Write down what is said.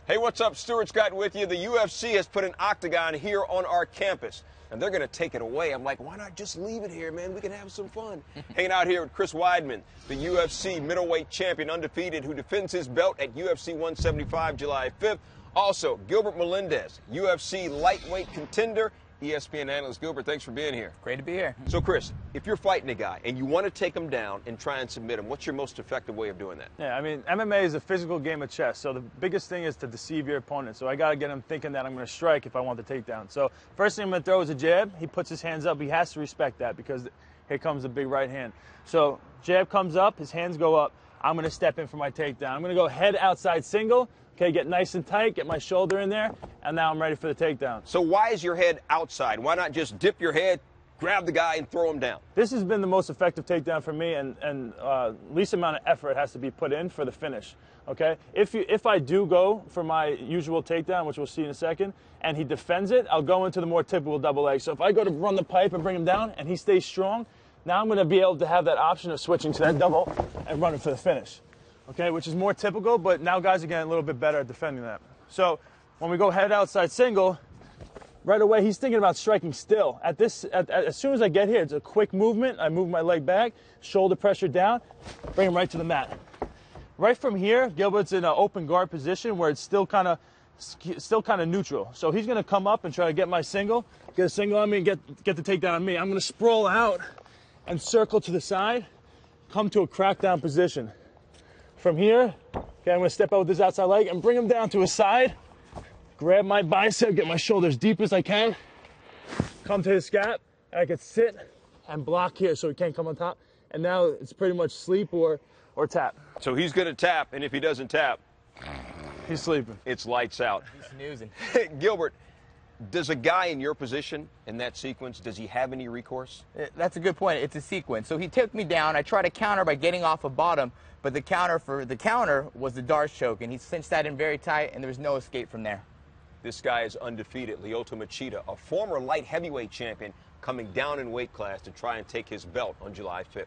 Hey, what's up? Stuart Scott with you. The UFC has put an octagon here on our campus, and they're going to take it away. I'm like, why not just leave it here, man? We can have some fun. Hanging out here with Chris Weidman, the UFC middleweight champion, undefeated, who defends his belt at UFC 175 July 5th. Also, Gilbert Melendez, UFC lightweight contender. ESPN analyst Gilbert, thanks for being here. Great to be here. So, Chris, if you're fighting a guy and you want to take him down and try and submit him, what's your most effective way of doing that? Yeah, I mean, MMA is a physical game of chess, so the biggest thing is to deceive your opponent. So I got to get him thinking that I'm going to strike if I want the takedown. So first thing I'm going to throw is a jab. He puts his hands up. He has to respect that because here comes a big right hand. So jab comes up, his hands go up. I'm going to step in for my takedown. I'm going to go head outside single. Okay, get nice and tight, get my shoulder in there, and now I'm ready for the takedown. So why is your head outside? Why not just dip your head, grab the guy, and throw him down? This has been the most effective takedown for me, and least amount of effort has to be put in for the finish. Okay, if I do go for my usual takedown, which we'll see in a second, and he defends it, I'll go into the more typical double leg. So if I go to run the pipe and bring him down, and he stays strong, now I'm going to be able to have that option of switching to that double and running for the finish. Okay, which is more typical, but now guys are getting a little bit better at defending that. So when we go head outside single, right away he's thinking about striking still. As soon as I get here, it's a quick movement. I move my leg back, shoulder pressure down, bring him right to the mat. Right from here, Gilbert's in an open guard position where it's still kind of neutral. So he's going to come up and try to get my single, get a single on me, and get the takedown on me. I'm going to sprawl out and circle to the side, come to a crackdown position. From here, okay, I'm going to step out with this outside leg and bring him down to his side, grab my bicep, get my shoulder as deep as I can, come to his scap, and I can sit and block here so he can't come on top. And now it's pretty much sleep or tap. So he's going to tap, and if he doesn't tap, he's sleeping. It's lights out. He's snoozing. Gilbert, does a guy in your position in that sequence, does he have any recourse? That's a good point. It's a sequence. So he took me down. I tried to counter by getting off a bottom, but the counter was the Darce choke, and he cinched that in very tight, and there was no escape from there. This guy is undefeated, Lyoto Machida, a former light heavyweight champion, coming down in weight class to try and take his belt on July 5th.